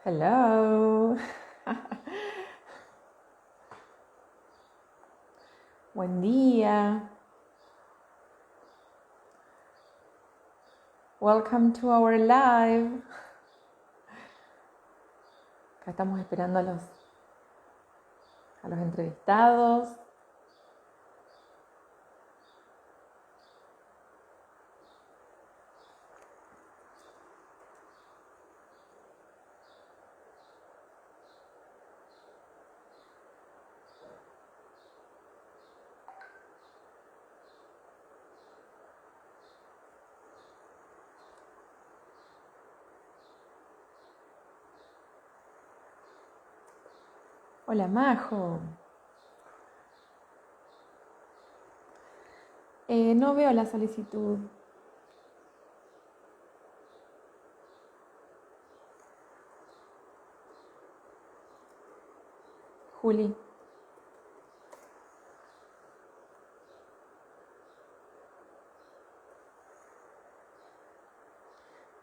Hello. Buen día. Welcome to our live. Acá estamos esperando a los entrevistados. Hola, Majo. No veo la solicitud. Juli.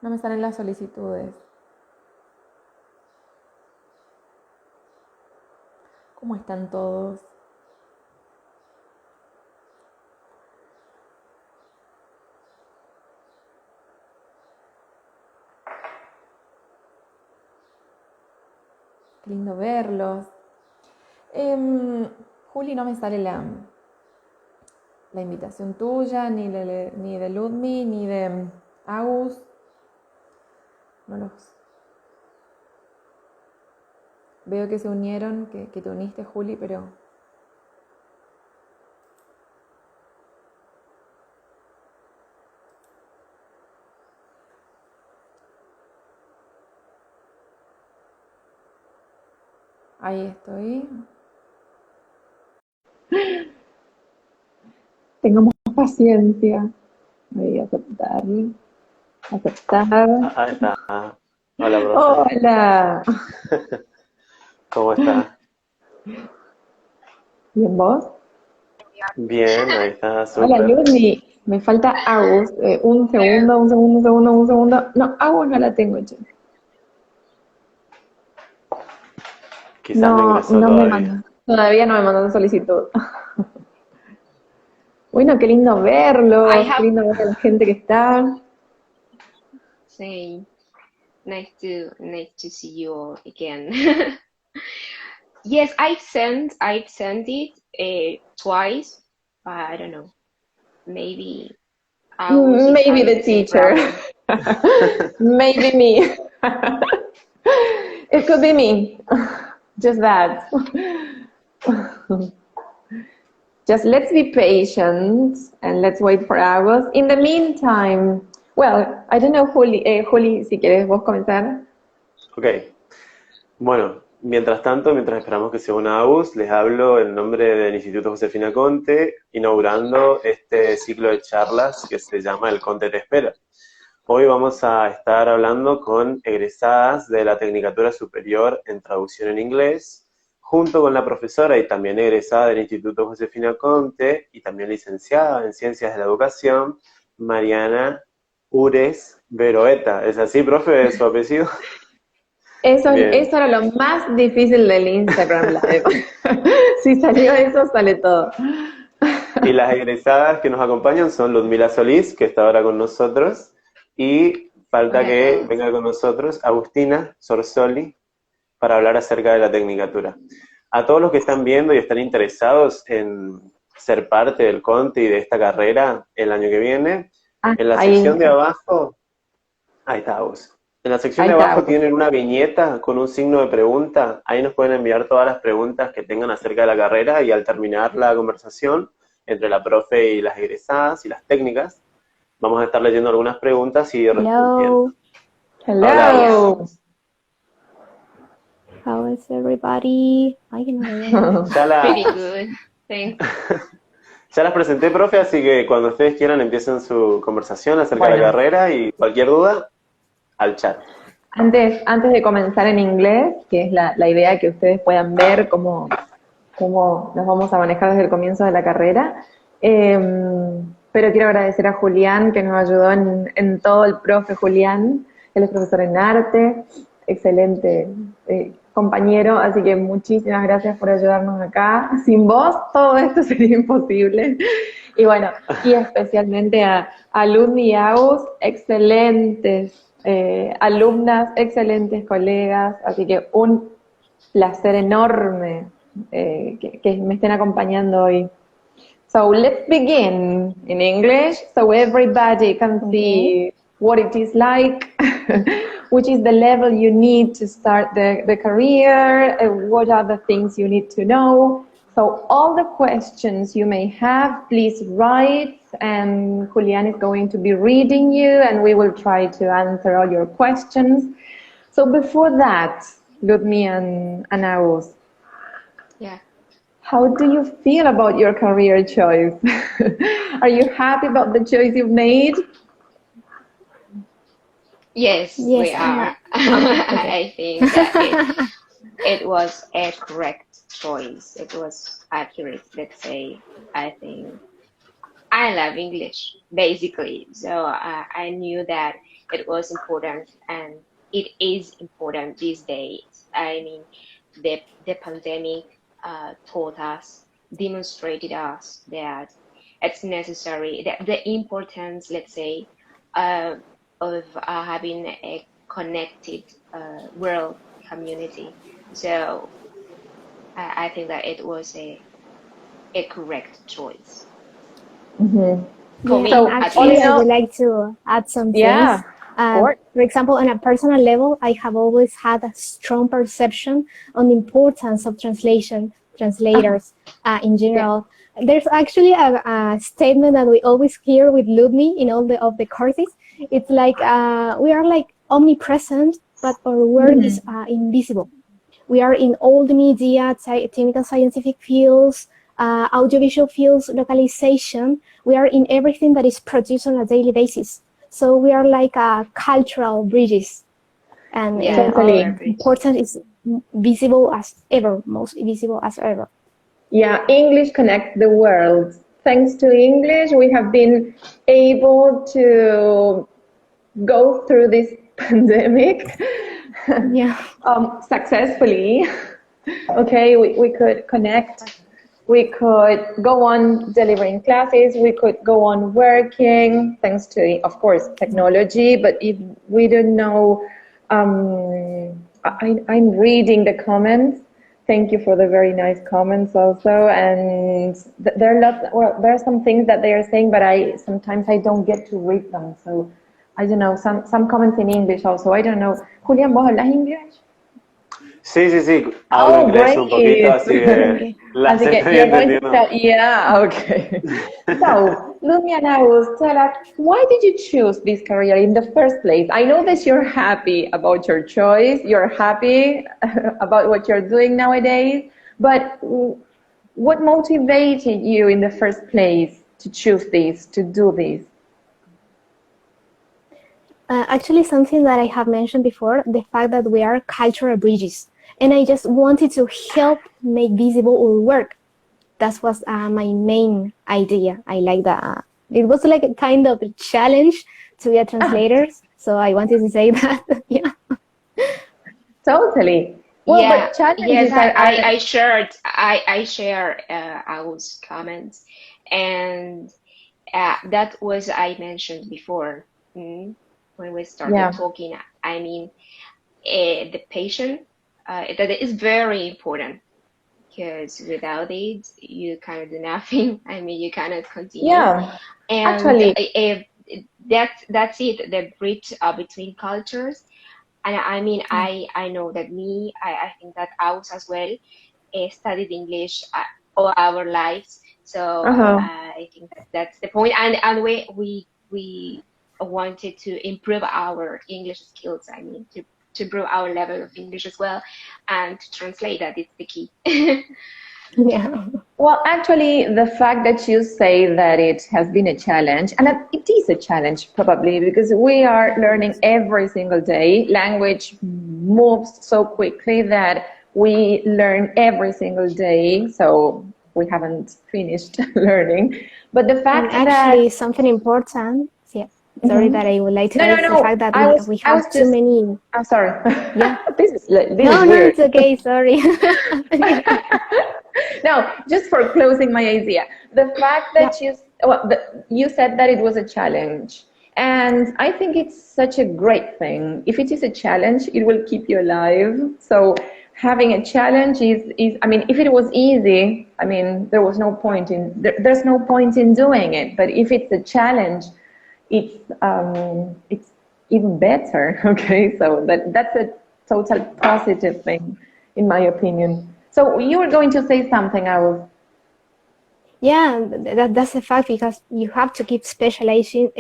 No me salen las solicitudes. ¿Cómo están todos? Qué lindo verlos. Juli, no me sale la invitación tuya, ni de Ludmi, ni de Agus. No los veo que se unieron, que te uniste, Juli, pero ahí estoy. Tengamos paciencia. Voy a aceptar. Ahí está. Hola, profe. Hola. ¿Cómo está? ¿Bien vos? Bien, ahí está, Hola, súper. Ludmi. Me falta Agus. Un segundo. No, Agus no la tengo, che. Quizás no ingresó No me todavía. mandan. Todavía no me mandan solicitud. Bueno, qué lindo verlos. Qué lindo ver a la gente que está. Say, nice to see you again. Yes, I've sent it twice, but I don't know. Maybe Maybe the teacher. Maybe me. It could be me. Just that. Just let's be patient and let's wait for hours. In the meantime, well, I don't know, Juli, si quieres vos comenzar. Ok. Bueno, mientras tanto, mientras esperamos que se una Agus, les hablo en nombre del Instituto Josefina Contte, inaugurando este ciclo de charlas que se llama el Contte de ESPERA. Hoy vamos a estar hablando con egresadas de la Tecnicatura Superior en Traducción en Inglés, junto con la profesora y también egresada del Instituto Josefina Contte y también licenciada en Ciencias de la Educación, Mariana Ures Veroeta. ¿Es así, profe, su apellido? Eso Bien. era lo más difícil del Instagram Live. Si salió eso, sale todo. Y las egresadas que nos acompañan son Ludmila Solís, que está ahora con nosotros, y falta que venga con nosotros Agustina Sorsoli para hablar acerca de la Tecnicatura. A todos los que están viendo y están interesados en ser parte del Contte y de esta carrera el año que viene, en la sección de abajo, ahí está vos. En la sección de abajo tienen una viñeta con un signo de pregunta, ahí nos pueden enviar todas las preguntas que tengan acerca de la carrera y al terminar la conversación entre la profe y las egresadas y las técnicas, vamos a estar leyendo algunas preguntas y respondiendo. Hello. Hola. How is everybody? Pretty good. Thanks. Ya las presenté, profe, así que cuando ustedes quieran empiecen su conversación acerca de la carrera y cualquier duda, al chat. Antes de comenzar en inglés, que es la idea que ustedes puedan ver cómo nos vamos a manejar desde el comienzo de la carrera, pero quiero agradecer a Julián, que nos ayudó en todo, el profe Julián, él es profesor en arte, excelente compañero, así que muchísimas gracias por ayudarnos acá. Sin vos todo esto sería imposible. Y bueno, y especialmente a Ludmi y Agus, excelentes alumnas, excelentes colegas, así que un placer enorme que me estén acompañando hoy. So let's begin in English so everybody can see what it is like, which is the level you need to start the career, what are the things you need to know. So all the questions you may have, please write, and Julian is going to be reading you, and we will try to answer all your questions. So before that, Ludmi and Agus, Yeah. how do you feel about your career choice? Are you happy about the choice you've made? Yes, Yes, we are. I think that it was a correct choice. It was accurate, let's say. I think I love English, basically. So I knew that it was important, and it is important these days. I mean, the pandemic taught us, demonstrated us that it's necessary, that the importance, let's say, of having a connected world community. So I think that it was a correct choice. Mm-hmm. For yeah, me, and at actually, least. I would like to add some Yeah, things. of course. For example, on a personal level, I have always had a strong perception on the importance of translators in general. There's actually a statement that we always hear with Ludmi in all of the courses. It's like we are like omnipresent, but our work is invisible. We are in all the media, technical scientific fields, audiovisual fields, localization. We are in everything that is produced on a daily basis. So we are like cultural bridges, and our importance is visible as ever, most visible as ever. Yeah, English connects the world. Thanks to English, we have been able to go through this pandemic successfully. Okay, we could connect. We could go on delivering classes. We could go on working, thanks to, of course, technology. But if we don't know, I'm reading the comments. Thank you for the very nice comments also. And there are lots. Well, there are some things that they are saying, but sometimes I don't get to read them. So I don't know. Some comments in English also. I don't know. Julián, ¿vos hablas inglés? Sí, sí, sí, hablo inglés un poquito, así que las estoy entendiendo. Yeah, okay. So, Ludmi and Agus, tell us, why did you choose this career in the first place? I know that you're happy about your choice, you're happy about what you're doing nowadays, but what motivated you in the first place to choose this, to do this? Actually, something that I have mentioned before, the fact that we are cultural bridges. And I just wanted to help make visible our work. That was my main idea. I like that. It was like a kind of a challenge to be a translator. So I wanted to say that. Yeah. Totally. Well, Yeah, but challenges yes, are I share Au's comments, and that was I mentioned before when we started talking. I mean, the patient that is very important, because without it you cannot do nothing. I mean, you cannot continue. Yeah, And actually, that's it. The bridge between cultures. And I mean, I know that I think that Aus as well studied English all our lives. So I think that's the point. And we wanted to improve our English skills. I mean, to improve our level of English as well, and to translate that is the key. Yeah. Well, actually, the fact that you say that it has been a challenge, and that it is a challenge probably, because we are learning every single day. Language moves so quickly that we learn every single day, so we haven't finished learning. But the fact and actually, that something important. Yeah. Sorry that I would like to No, add no, the no. fact that we I was have too just, many. I'm sorry. Yeah. This is No, weird. it's okay. Sorry. No, just for closing my idea. The fact that you said that it was a challenge. And I think it's such a great thing. If it is a challenge, it will keep you alive. So having a challenge is I mean, if it was easy, I mean, there's no point in doing it. But if it's a challenge, it's even better. Okay, so that's a total positive thing, in my opinion. So you were going to say something, I was. Yeah, that's a fact, because you have to keep specializing,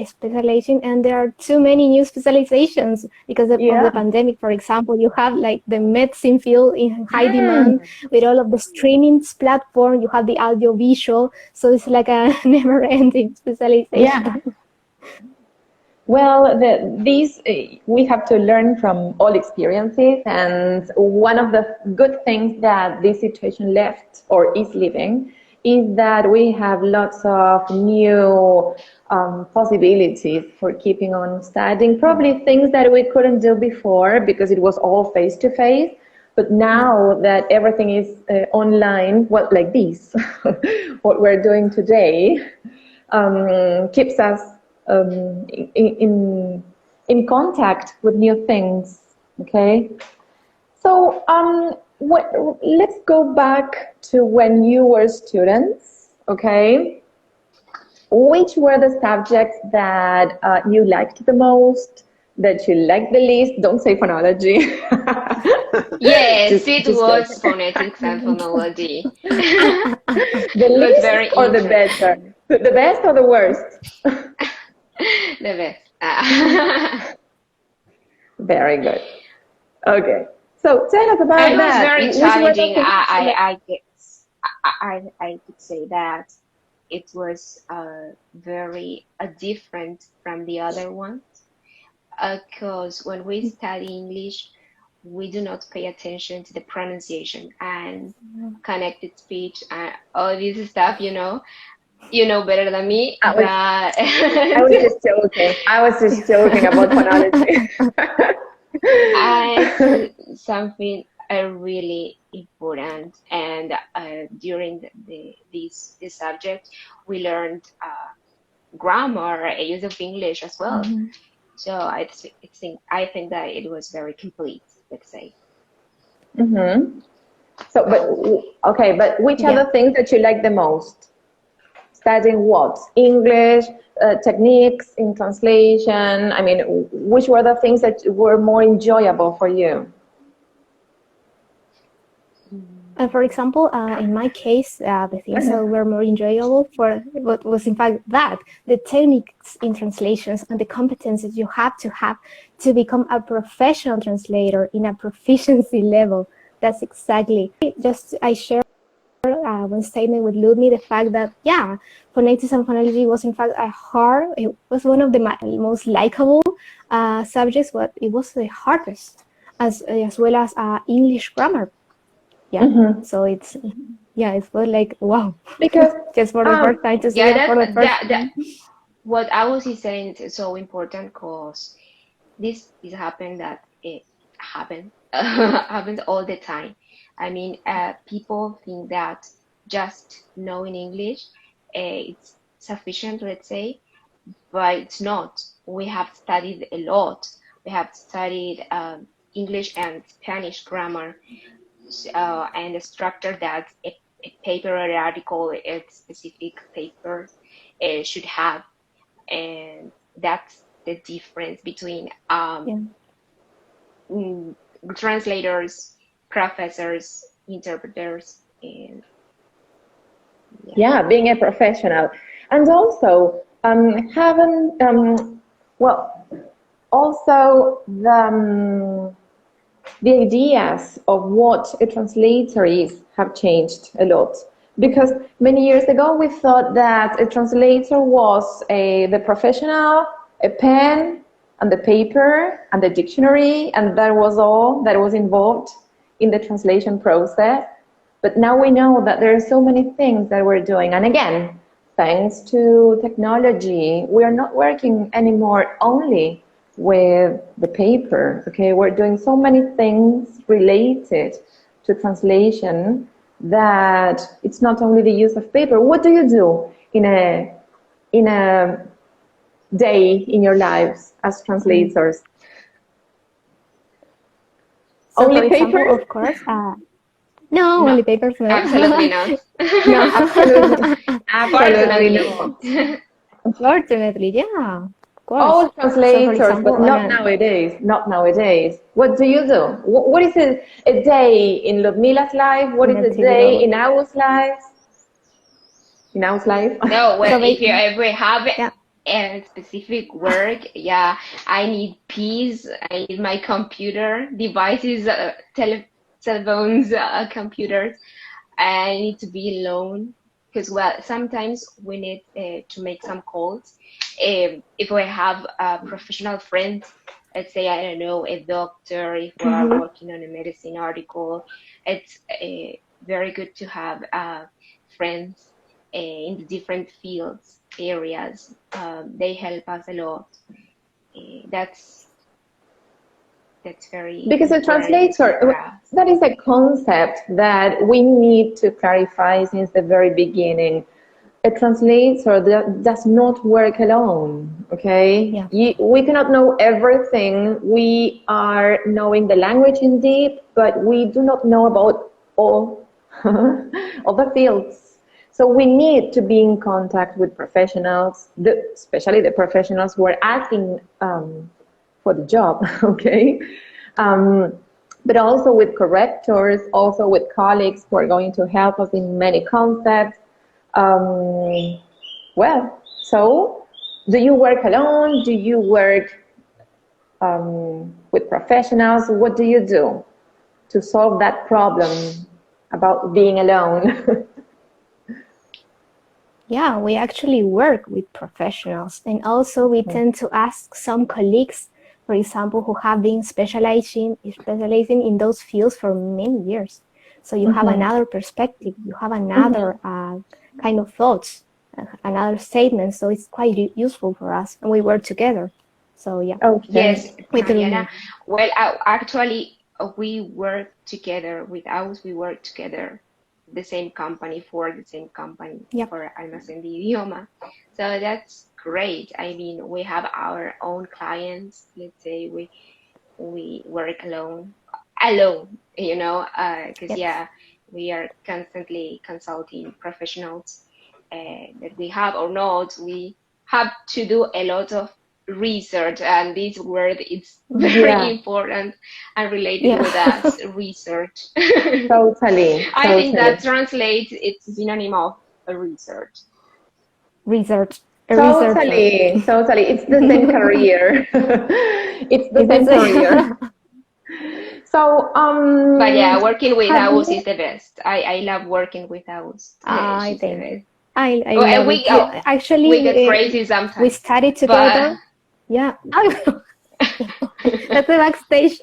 and there are too many new specializations because of the pandemic. For example, you have like the medicine field in high demand with all of the streaming platform. You have the audio visual, so it's like a never-ending specialization. Yeah. Well, we have to learn from all experiences, and one of the good things that this situation left or is leaving is that we have lots of new possibilities for keeping on studying, probably things that we couldn't do before because it was all face-to-face. But now that everything is online, well, like this, what we're doing today, keeps us in contact with new things. Okay, so let's go back to when you were students. Okay, which were the subjects that you liked the most, that you liked the least? Don't say phonology. Yes, it was phonetics and phonology. The least or the better? The best or the worst? The best. Very good. Okay. So tell us about it that. It was very challenging. I could say that it was very different from the other ones, because when we study English, we do not pay attention to the pronunciation and connected speech and all this stuff, you know better than me. I was just joking. I was just joking about phonology. It's something really important, and during this subject, we learned grammar, use of English as well. So I think that it was very complete, let's say. So, but which are the things that you like the most? Studying what? English, techniques in translation? I mean, which were the things that were more enjoyable for you? For example, in my case, the things that were more enjoyable for what was in fact the techniques in translations and the competencies you have to become a professional translator in a proficiency level. That's exactly. I share one statement with Ludmila, the fact that phonetics and phonology was in fact it was one of the most likable subjects, but it was the hardest, as well as English grammar. So it was like wow, because just for the first time to see for the first time. What I was saying is so important, because this happened that it happened happens all the time. I mean, people think that just knowing English it's sufficient, let's say, but it's not. We have studied a lot. We have studied English and Spanish grammar, and the structure that a paper or article, a specific paper should have, and that's the difference between translators, professors, interpreters, and being a professional, and also also the ideas of what a translator is have changed a lot. Because many years ago we thought that a translator was the professional, a pen and the paper and the dictionary, and that was all that was involved in the translation process. But now we know that there are so many things that we're doing. And again, thanks to technology, we are not working anymore only with the paper, okay? We're doing so many things related to translation that it's not only the use of paper. What do you do in a day in your lives as translators? So Only for example, paper? of course, no, only papers, no. Absolutely not. No, absolutely, absolutely Fortunately. no. Unfortunately, yeah, of course. All So for translators, example, but not nowadays. Not nowadays. What do you do? What is a day in Ludmila's life? What an is a activity day of, in our life? In our life? No, well, so if you ever have yeah. a specific work, yeah, I need peace, I need my computer, devices, cell phones, computers. I need to be alone because, well, sometimes we need to make some calls. If we have a professional friend, let's say, I don't know, a doctor, if we are working on a medicine article, it's very good to have friends in the different fields, areas. They help us a lot. That's very Because a important for translator, us. that is a concept that we need to clarify since the very beginning. A translator does not work alone, okay? Yeah. We cannot know everything. We are knowing the language in deep, but we do not know about all, all the fields. So we need to be in contact with professionals, especially the professionals who are asking for the job, okay? But also with correctors, also with colleagues who are going to help us in many concepts. Well, so do you work alone? Do you work with professionals? What do you do to solve that problem about being alone? Yeah, we actually work with professionals, and also we tend to ask some colleagues, for example, who have been specializing in those fields for many years. So you have another perspective, you have another kind of thoughts, another statement. So it's quite useful for us, and we work together. So yeah. Okay. Yes, With Mariana. Well, actually, we work together with us. We work together, the same company for the same company Yep. for Almacén de Idioma. So that's great. I mean, we have our own clients. Let's say we work alone, you know, because Yep. we are constantly consulting professionals that we have or not. We have to do a lot of research, and this word is very important and related with us, research. Totally. I think that translates, it's a synonym of a research. Research. Totally. It's the same career. It's the same career. So, But yeah, working with have us you- is the best. I love working with us. I She's the think best. I Well, love it too. Actually, we get crazy sometimes. we studied together. Yeah. That's the backstage.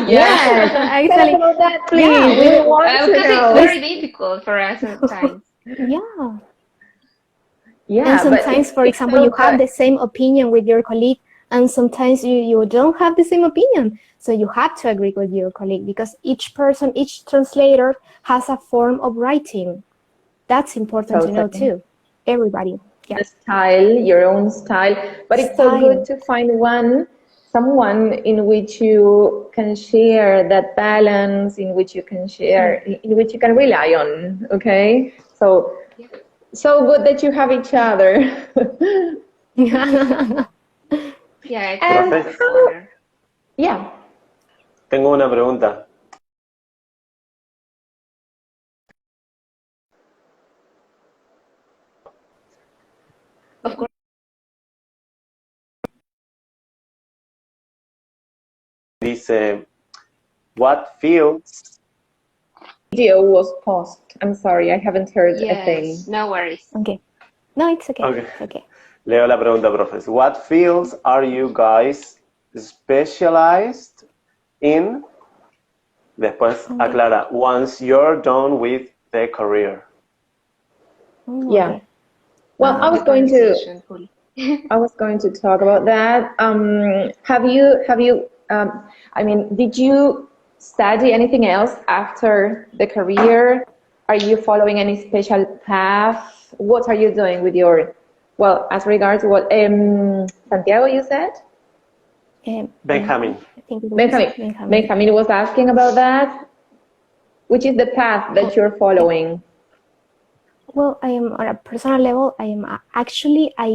Yes. Actually, Tell us about that, please. yeah, we want to because know. it's very difficult for us sometimes. yeah. Yeah, And sometimes, for example, you have the same opinion with your colleague, and sometimes you don't have the same opinion. So you have to agree with your colleague because each person, each translator has a form of writing. That's important to know too. Everybody. Yeah. The style, your own style. But it's so good to find someone in which you can share that balance, in which you can share, in which you can rely on. Okay? So good that you have each other. Yeah. Tengo una pregunta. Of course. Dice, what fields? Video was paused. I'm sorry, I haven't heard a thing. No worries. Okay. No, it's okay. Okay. It's okay. Leo la pregunta, profes. What fields are you guys specialized in? Después aclara, once you're done with the career. Oh, Yeah. okay. Well, I was going to talk about that. I mean, did you study anything else after the career? Are you following any special path? What are you doing with your, well, as regards what Santiago, you said? Benjamin. I think it was Benjamin. Benjamin was asking about that. Which is the path that you're following? Well, I am on a personal level. I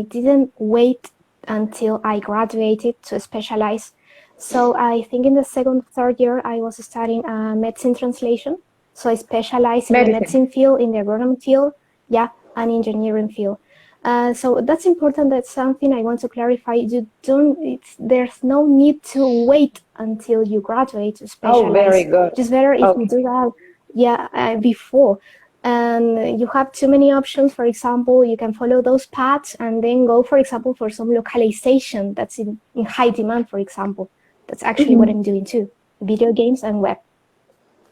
didn't wait until I graduated to specialize. So I think in the second, third year, I was studying medicine translation. So I specialized in the medicine field, in the agronomy field, yeah, and engineering field. So that's important. That's something I want to clarify. There's no need to wait until you graduate to specialize. Oh, very good. It's better if you do that, before. And you have too many options. For example, you can follow those paths and then go, for example, for some localization that's in high demand, for example. That's actually what I'm doing too. Video games and web.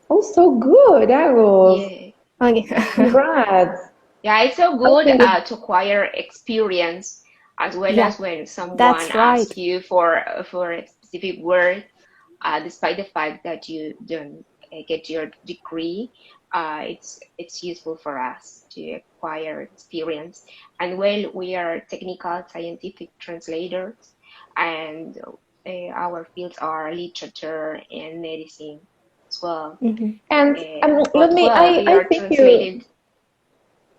Oh, so good, Agos. Yeah. Okay. Congrats. Yeah, it's so good to acquire experience as well as when someone asks you for a specific word, despite the fact that you don't get your degree. It's useful for us to acquire experience. And well, we are technical scientific translators, and our fields are literature and medicine as well. And I think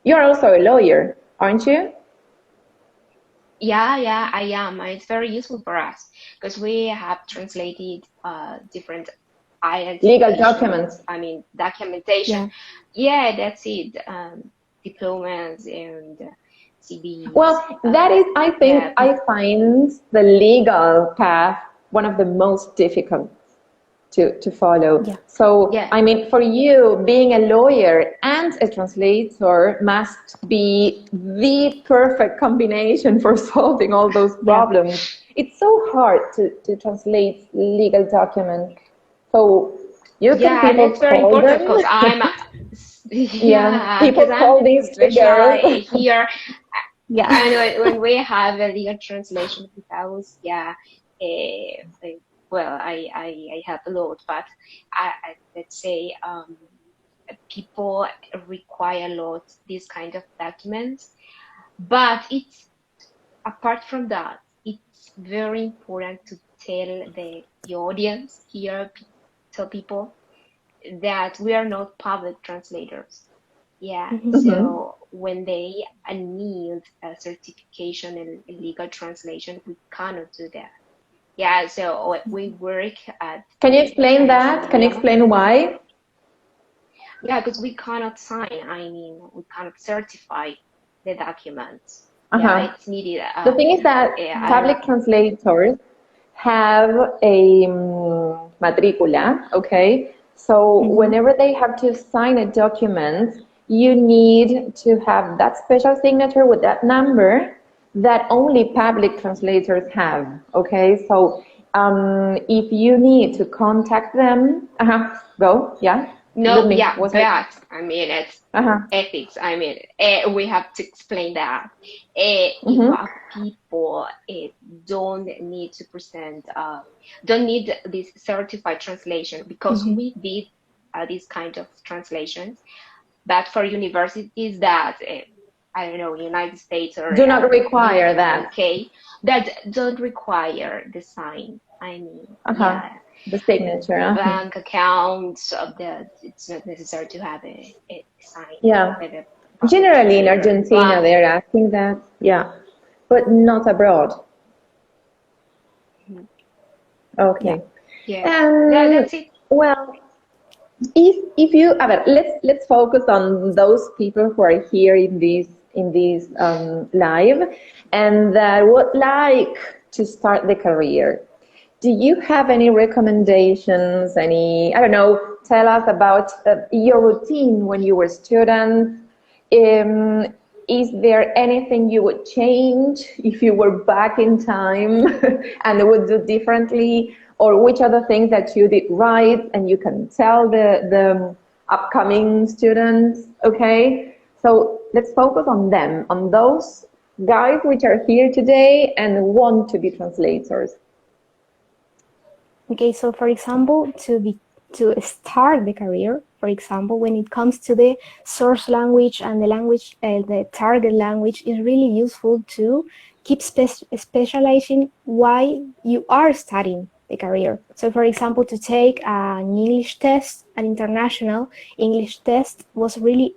you're also a lawyer, aren't you? Yeah, I am. It's very useful for us because we have translated different legal documents. I mean, documentation. Yeah, that's it. Diplomas and CVs. Well, that is, I think, I find the legal path one of the most difficult to follow. Yeah. So, I mean, for you, being a lawyer and a translator must be the perfect combination for solving all those problems. It's so hard to translate legal documents. So you can it's very important because I'm people call these figures here. And when we have a legal translation house, well, I have a lot, but let's say people require a lot these kind of documents. But it's apart from that, it's very important to tell the audience here, tell people that we are not public translators. So when they need a certification in legal translation, we cannot do that. So we work at... Can you explain that? Can you explain why? Yeah, because we cannot sign, we cannot certify the documents. It's needed. The thing is that public translators have a matricula, okay? So whenever they have to sign a document, you need to have that special signature with that number that only public translators have, okay? So if you need to contact them, it's ethics. We have to explain that. If people don't need to present, don't need this certified translation, because we did these kind of translations, but for universities that, I don't know, United States or... do not require that. Okay, that don't require the sign. The signature. Bank accounts it's not necessary to have a sign. Generally in Argentina they're asking that, but not abroad. Okay. That's it. Well, if you let's focus on those people who are here in this live and that would like to start the career. Do you have any recommendations, tell us about your routine when you were a student? Is there anything you would change if you were back in time and would do differently? Or which are the things that you did right and you can tell the upcoming students, okay? So let's focus on them, on those guys which are here today and want to be translators. Okay, so for example, to start the career, for example, when it comes to the source language and the language, the target language, is really useful to keep specializing why you are studying the career. So, for example, to take an English test, an international English test, was really,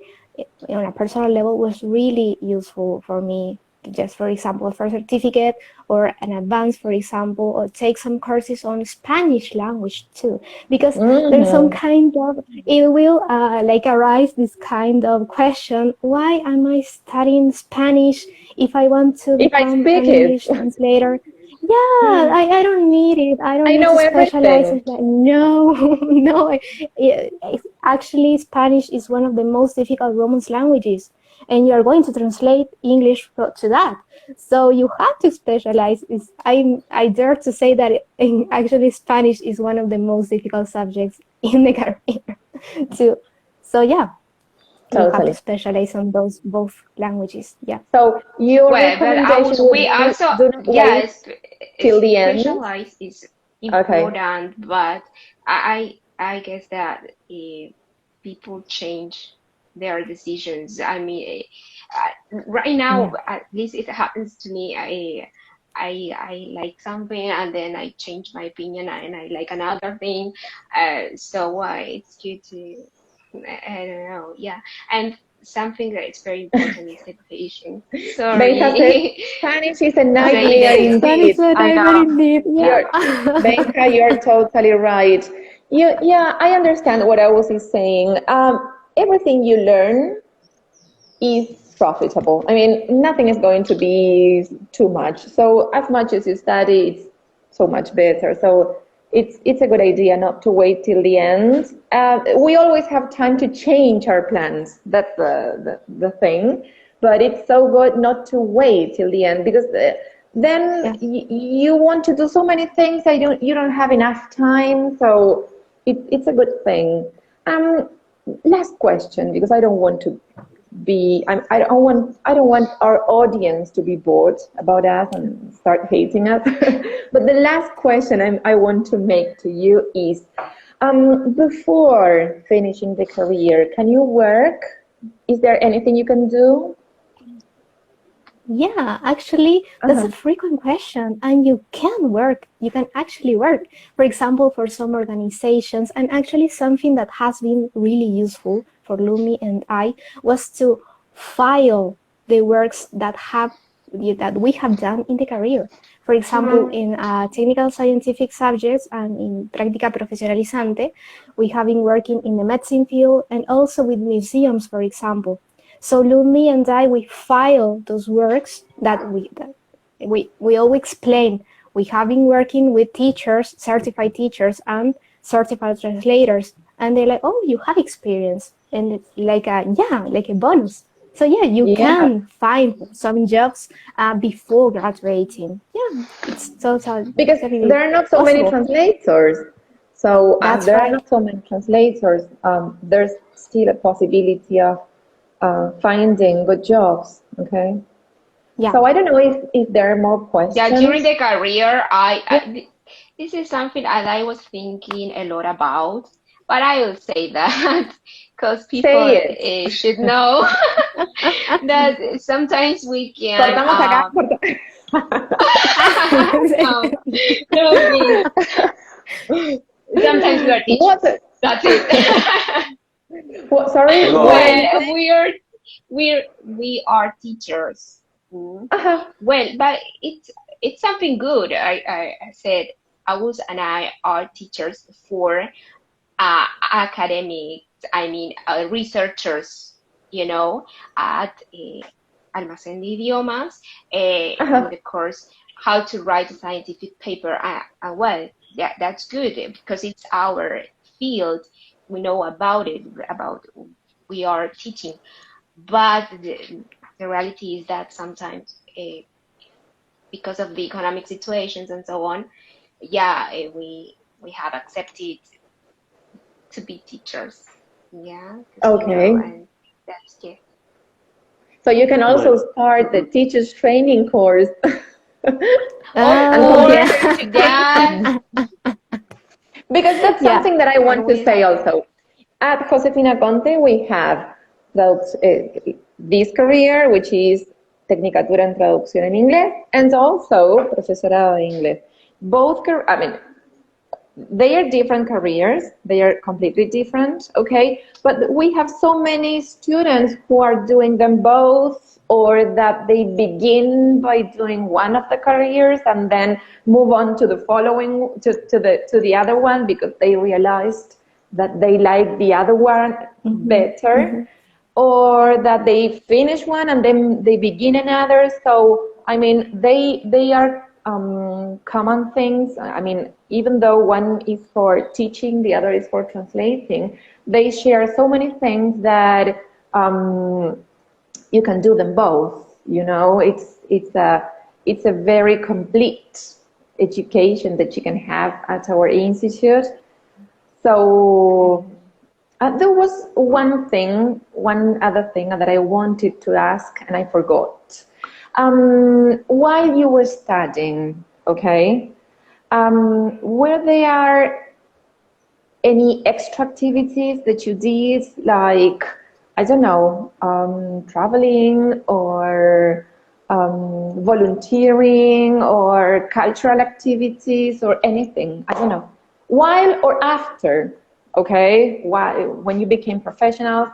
on a personal level, was really useful for me. Just for example, for a certificate or an advance, for example, or take some courses on Spanish language too, because there's some kind of, it will like arise this kind of question: why am I studying Spanish if I want to become an English translator? Yeah, I don't need it. I don't need to specialize in that. No, no. Actually, Spanish is one of the most difficult Romance languages, and you are going to translate English to that. So you have to specialize. I dare to say that actually Spanish is one of the most difficult subjects in the career too. So yeah. You have to specialize on those both languages. Yeah. So your recommendation would be do not wait till the end. Specialize is important, but I guess that people change their decisions. I mean, right now, at least it happens to me. I like something and then I change my opinion and I like another thing. So it's good to. I don't know, yeah. And something that is very important is the patience. Sorry. Spanish is a nightmare indeed. Spanish is a nightmare indeed. Yeah. Benja, you're totally right. I understand what I was saying. Everything you learn is profitable. I mean, nothing is going to be too much. So as much as you study, it's so much better. So it's a good idea not to wait till the end. We always have time to change our plans. That's the thing. But it's so good not to wait till the end, because then you want to do so many things that you don't have enough time. So it's a good thing. Last question, because I don't want to be. I don't want our audience to be bored about us and start hating us. But the last question I want to make to you is, before finishing the career, can you work? Is there anything you can do? Yeah, actually, that's a frequent question, and you can work. You can actually work. For example, for some organizations, and actually something that has been really useful for Lumi and I was to file the works that we have done in the career. For example, in technical scientific subjects and in práctica profesionalizante, we have been working in the medicine field and also with museums, for example. So Lumi and I, we file those works that we all explain. We have been working with teachers, certified teachers, and certified translators, and they're like, "Oh, you have experience," and it's like a bonus. So you can find some jobs before graduating. Yeah, it's totally because there are not so many translators. So there are not so many translators. There's still a possibility of finding good jobs. Okay. Yeah. So I don't know if there are more questions. Yeah, during the career, this is something that I was thinking a lot about, but I will say that because people should know that sometimes we can. Sometimes we are teachers. That's it. What? Sorry. Well, we are teachers. Well, but it's something good. I said Agus and I are teachers for academics. I mean, researchers. At Almacén de Idiomas, in the course how to write a scientific paper. Well, that's good because it's our field. We know about it. We are teaching. But the reality is that sometimes, because of the economic situations and so on, we have accepted to be teachers. Yeah. Okay. And that's it. So you can also start the teacher's training course. Yeah. Because that's something that I want to say also. At Josefina Contte, we have this career, which is Tecnicatura en Traducción en Inglés, and also Profesorado de Inglés. Both, they are different careers. They are completely different, okay? But we have so many students who are doing them both, or that they begin by doing one of the careers and then move on to the following, to the other one, because they realized that they like the other one better, or that they finish one and then they begin another. So, I mean, they are common things. I mean, even though one is for teaching, the other is for translating, they share so many things that you can do them both. You know, it's a very complete education that you can have at our institute. So there was one other thing that I wanted to ask, and I forgot. While you were studying, okay, were there any extra activities that you did, like, I don't know, traveling or volunteering or cultural activities or anything? I don't know. While or after, okay, when you became professionals,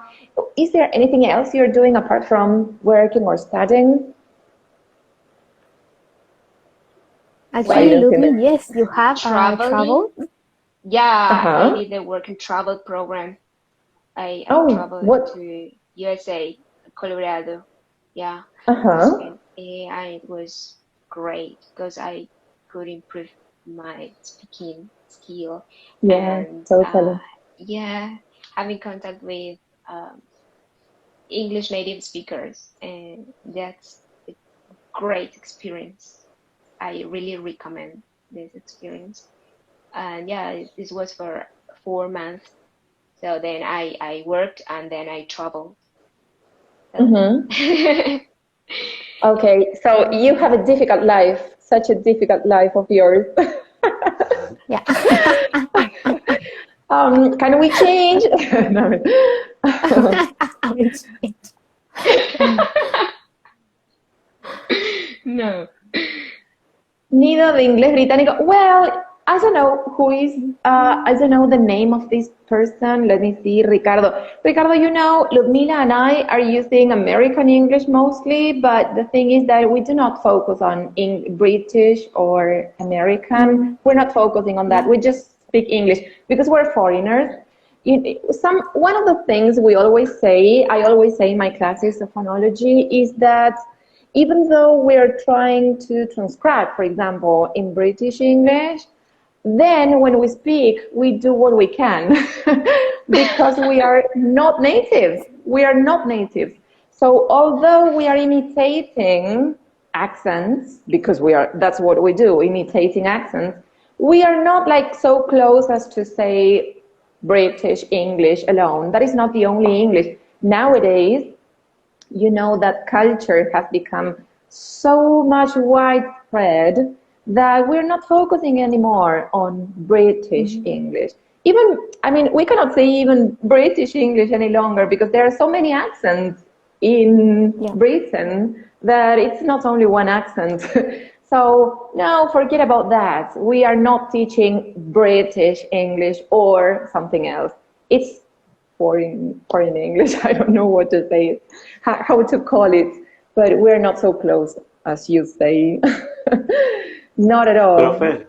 is there anything else you're doing apart from working or studying? Actually, Ludmila, yes, you have traveled. Yeah, I did the work and travel program. I traveled to USA, Colorado. Yeah. And it was great because I could improve my speaking skill. Yeah, and, totally. Having contact with English native speakers, and that's a great experience. I really recommend this experience. And this was for 4 months. So then I worked and then I traveled. So. Okay, so you have a difficult life, such a difficult life of yours. Yeah. Can we change? No. Nido de inglés británico. Well, I don't know who is, I don't know the name of this person. Let me see, Ricardo. Ricardo, you know, Ludmila and I are using American English mostly, but the thing is that we do not focus on British or American. We're not focusing on that. We just speak English because we're foreigners. One of the things I always say in my classes of phonology is that even though we're trying to transcribe, for example, in British English, then when we speak, we do what we can because we are not natives. We are not natives. So although we are imitating accents, because that's what we do, imitating accents, we are not like so close as to say British English alone. That is not the only English. Nowadays, you know that culture has become so much widespread that we're not focusing anymore on British English. Even, I mean, we cannot say even British English any longer because there are so many accents in Britain that it's not only one accent. So no, forget about that. We are not teaching British English or something else. It's foreign English. I don't know what to say, how to call it, but we're not so close as you say. Not at all. Profe.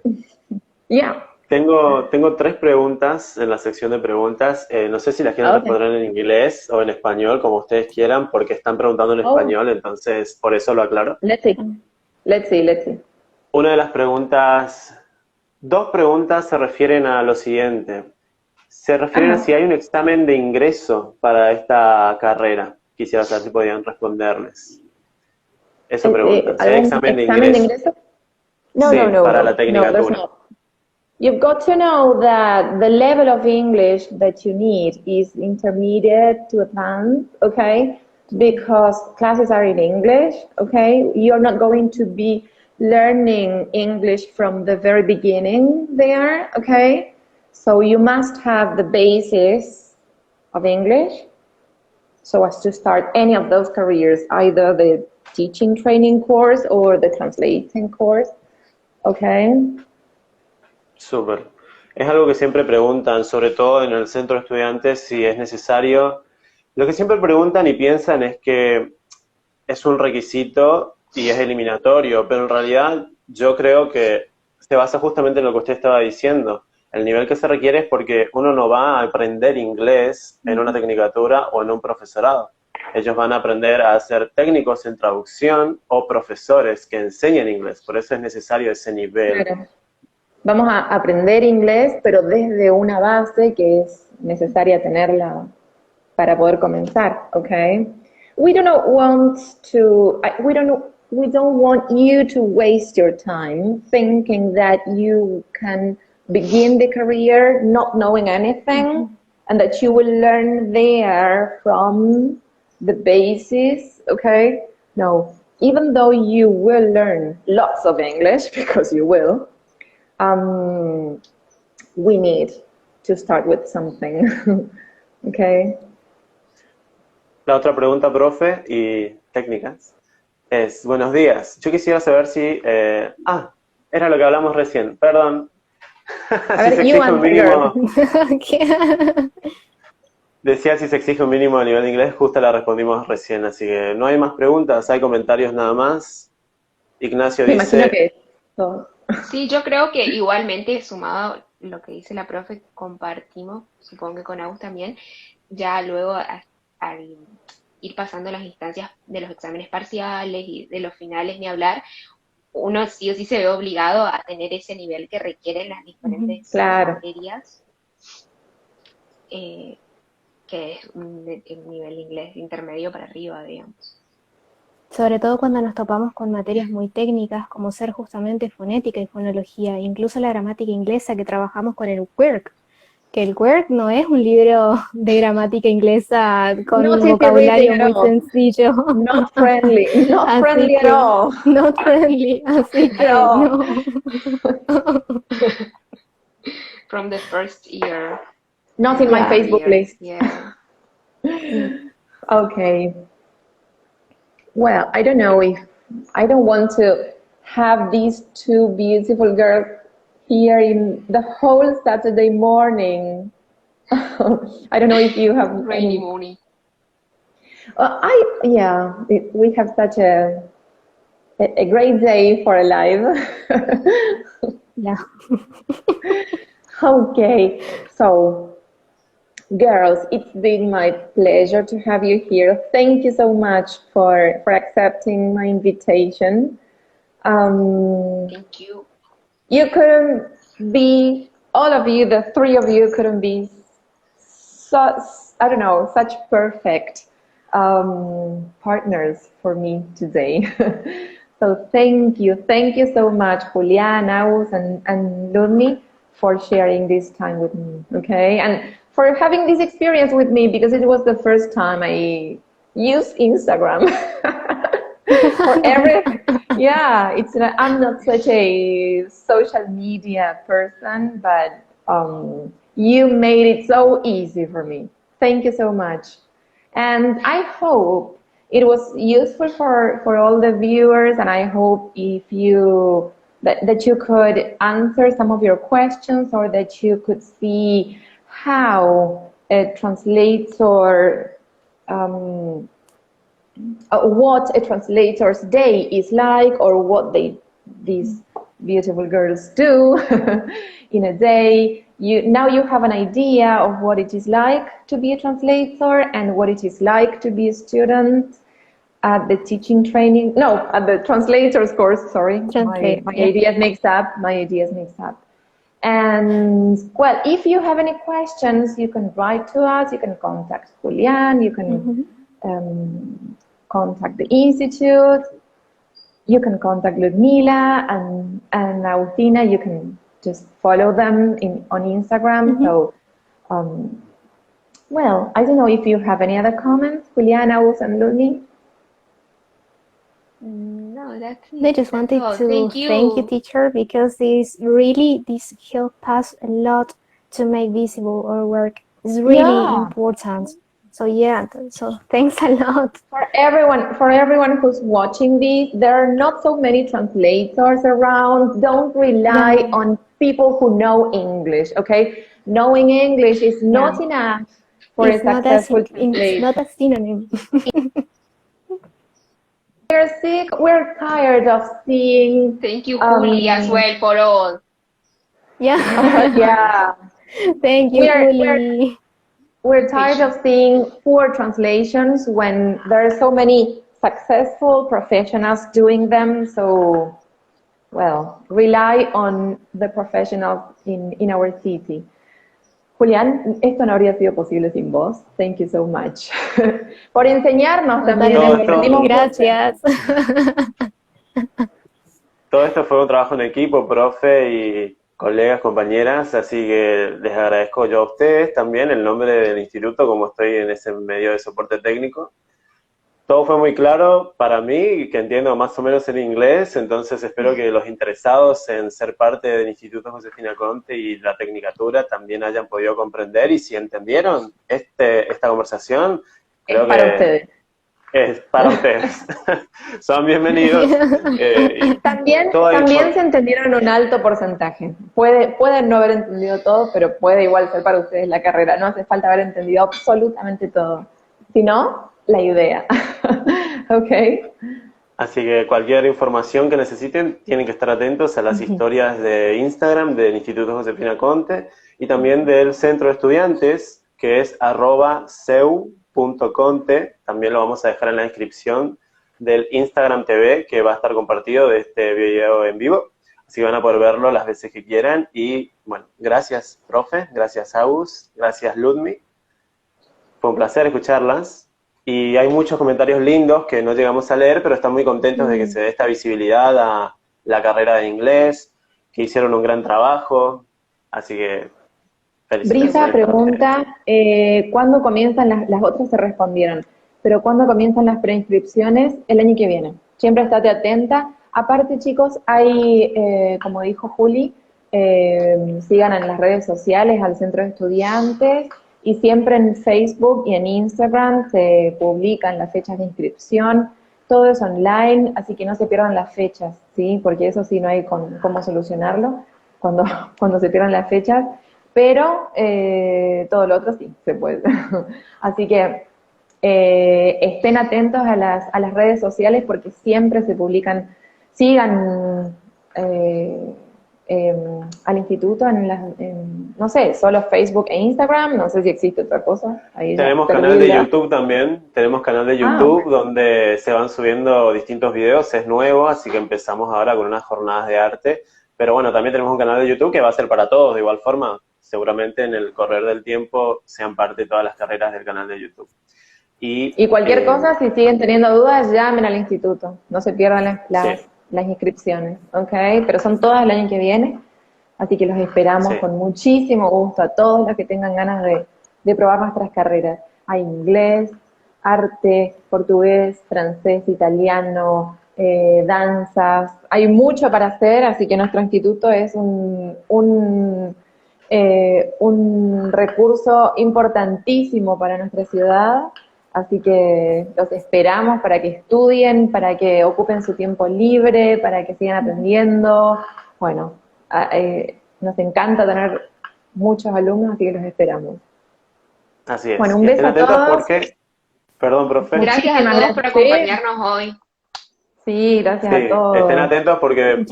Yeah. Tengo 3 preguntas en la sección de preguntas. No sé si las quieren responder en inglés o en español, como ustedes quieran, porque están preguntando en español, entonces por eso lo aclaro. Let's see. Una de las preguntas, 2 preguntas se refieren a lo siguiente. Se refieren a si hay un examen de ingreso para esta carrera. Quisiera saber si podían responderles. Eso pregunta. ¿Si hay examen de ingreso? No, sí, no. Para la Tecnicatura. No, you've got to know that the level of English that you need is intermediate to advanced, okay? because classes are in English, okay? You're not going to be learning English from the very beginning there, okay? So you must have the basis of English so as to start any of those careers, either the teaching training course or the translating course, okay? Súper. Es algo que siempre preguntan, sobre todo en el centro de estudiantes, si es necesario. Lo que siempre preguntan y piensan es que es un requisito y es eliminatorio, pero en realidad yo creo que se basa justamente en lo que usted estaba diciendo. El nivel que se requiere es porque uno no va a aprender inglés en una tecnicatura o en un profesorado. Ellos van a aprender a ser técnicos en traducción o profesores que enseñen inglés. Por eso es necesario ese nivel. Claro. Vamos a aprender inglés, pero desde una base que es necesaria tenerla para poder comenzar, okay? We don't want you to waste your time thinking that you can begin the career not knowing anything and that you will learn there from the basis, okay? No, even though you will learn lots of English, because you will, we need to start with something, okay? La otra pregunta, profe, y técnicas, es, buenos días. Yo quisiera saber si... era lo que hablamos recién, perdón. A ver, si se exige un mínimo... Decía si se exige un mínimo de nivel de inglés, justo la respondimos recién, así que no hay más preguntas, hay comentarios nada más. Ignacio Me dice... imagino que todo. Sí, yo creo que igualmente, sumado lo que dice la profe, compartimos, supongo que con Agus también, ya luego al ir pasando las instancias de los exámenes parciales y de los finales, ni hablar, uno sí o sí se ve obligado a tener ese nivel que requieren las diferentes materias, que es un nivel de inglés intermedio para arriba, digamos. Sobre todo cuando nos topamos con materias muy técnicas como ser justamente fonética y fonología, incluso la gramática inglesa que trabajamos con el work, que el work no es un libro de gramática inglesa con un vocabulario muy sencillo. Not friendly, not friendly at all. Not friendly, así que no. From the first year. Not in my Facebook list. Yeah. Okay. Well, I don't know if I don't want to have these two beautiful girls here in the whole Saturday morning. I don't know if you have rainy morning. We have such a great day for a live. Yeah. Okay, so girls, it's been my pleasure to have you here. Thank you so much for accepting my invitation. Thank you. You couldn't be, all of you, the three of you couldn't be such perfect partners for me today. So thank you so much, Julian, Agus, and Ludmi, for sharing this time with me, okay? And for having this experience with me, because it was the first time I used Instagram. I'm not such a social media person, but you made it so easy for me. Thank you so much. And I hope it was useful for all the viewers, and I hope that you could answer some of your questions, or that you could see how a translator what a translator's day is like, or what these beautiful girls do in a day. Now you have an idea of what it is like to be a translator and what it is like to be a student at the at the translator's course, sorry. My ideas mixed up. And, well, if you have any questions, you can write to us, you can contact Julian, you can contact the Institute, you can contact Ludmila and Agustina. You can just follow them on Instagram. So, Well, I don't know if you have any other comments, Juliana, Aus, and Luli. No, that's it. They just wanted Oh, to thank you. thank you, teacher, because this helped us a lot to make visible our work. It's really important. So yeah, so thanks a lot. For everyone who's watching this, there are not so many translators around. Don't rely on people who know English, okay? Knowing English is not enough for a successful translation. It's not a synonym. We're sick, we're tired of seeing... Thank you, Juli, as well, for all. Yeah. Yeah. Thank you, Juli. We're tired of seeing poor translations when there are so many successful professionals doing them. So, well, rely on the professionals in our city. Julián, esto no habría sido posible sin vos. Thank you so much. Por enseñarnos también. Gracias. Todo esto fue un trabajo en equipo, profe y colegas, compañeras, así que les agradezco yo a ustedes también el nombre del instituto, como estoy en ese medio de soporte técnico. Todo fue muy claro para mí, que entiendo más o menos el inglés, entonces espero que los interesados en ser parte del Instituto Josefina Contte y la Tecnicatura también hayan podido comprender, y si entendieron esta conversación, creo es para que ustedes. Es para ustedes. Son bienvenidos. También se entendieron un alto porcentaje. Pueden no haber entendido todo, pero puede igual ser para ustedes la carrera. No hace falta haber entendido absolutamente todo. Sino, la idea. ¿Ok? Así que cualquier información que necesiten, tienen que estar atentos a las historias de Instagram del Instituto Josefina Contte y también del Centro de Estudiantes, que es @seu.conte. También lo vamos a dejar en la descripción del Instagram TV, que va a estar compartido de este video en vivo. Así que van a poder verlo las veces que quieran. Y bueno, gracias, profe, gracias, Agus, gracias, Ludmi. Fue un placer escucharlas. Y hay muchos comentarios lindos que no llegamos a leer, pero están muy contentos de que se dé esta visibilidad a la carrera de inglés, que hicieron un gran trabajo. Así que felicidades. Brisa pregunta, ¿cuándo comienzan las otras? Se respondieron, pero ¿cuándo comienzan las preinscripciones? El año que viene. Siempre estate atenta. Aparte, chicos, hay, como dijo Juli, sigan en las redes sociales al Centro de Estudiantes, y siempre en Facebook y en Instagram se publican las fechas de inscripción. Todo es online, así que no se pierdan las fechas, ¿sí? Porque eso sí no hay cómo solucionarlo cuando se pierdan las fechas. Pero todo lo otro sí, se puede. Así que estén atentos a las redes sociales, porque siempre se publican. Sigan al instituto no sé, solo Facebook e Instagram, no sé si existe otra cosa. Ahí tenemos canal de YouTube también, tenemos canal de YouTube donde se van subiendo distintos videos, es nuevo, así que empezamos ahora con unas jornadas de arte. Pero bueno, también tenemos un canal de YouTube que va a ser para todos, de igual forma. Seguramente en el correr del tiempo sean parte de todas las carreras del canal de YouTube. Y cualquier cosa, si siguen teniendo dudas, llamen al instituto. No se pierdan las inscripciones, ¿ok? Pero son todas el año que viene, así que los esperamos con muchísimo gusto a todos los que tengan ganas de probar nuestras carreras. Hay inglés, arte, portugués, francés, italiano, danzas. Hay mucho para hacer, así que nuestro instituto es un recurso importantísimo para nuestra ciudad, así que los esperamos para que estudien, para que ocupen su tiempo libre, para que sigan aprendiendo. Bueno, nos encanta tener muchos alumnos, así que los esperamos. Así es. Bueno, un beso a todos. Perdón, profe. Gracias a todos por acompañarnos hoy. Sí, gracias a todos. Estén atentos porque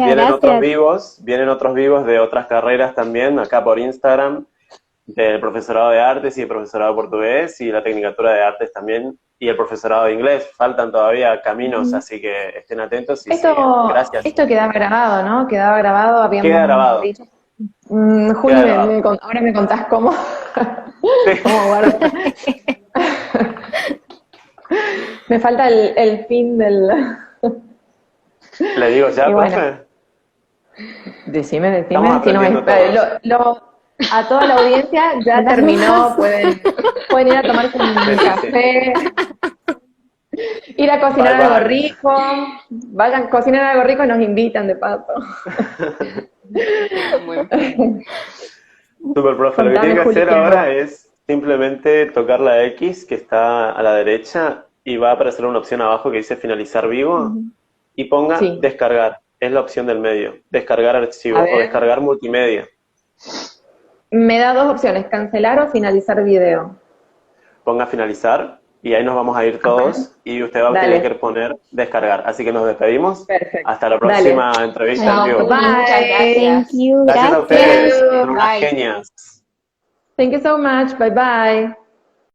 vienen otros vivos de otras carreras también, acá por Instagram, del Profesorado de Artes y el Profesorado de Portugués y la Tecnicatura de Artes también, y el Profesorado de Inglés. Faltan todavía caminos, así que estén atentos. Y gracias. Esto quedaba grabado, ¿no? Quedaba grabado. Queda grabado. Dicho. Juli, ahora me contás cómo. ¿Cómo guardo? Me falta el fin del... ¿Le digo ya, profe? Decime, si no A toda la audiencia ya terminó, pueden ir a tomarse un café, ir a cocinar Bye, algo bye. rico, vayan a cocinar algo rico y nos invitan de paso. Muy bien. Super, profe. Lo que Contame, tiene que Juli, hacer ¿qué ahora más? es simplemente tocar la X que está a la derecha y va a aparecer una opción abajo que dice finalizar vivo y ponga Sí. descargar. Es la opción del medio. Descargar archivo A o ver. descargar multimedia. Me da dos opciones, cancelar o finalizar video. Ponga finalizar y ahí nos vamos a ir todos y usted va a Dale. tener que poner descargar. Así que nos despedimos. Perfecto. Hasta la Dale. próxima entrevista en Chao, vivo. Juli, muchas Bye. gracias. Thank you, Gracias a gracias. ustedes. Son unas Bye. genias. Thank you so much. Bye bye.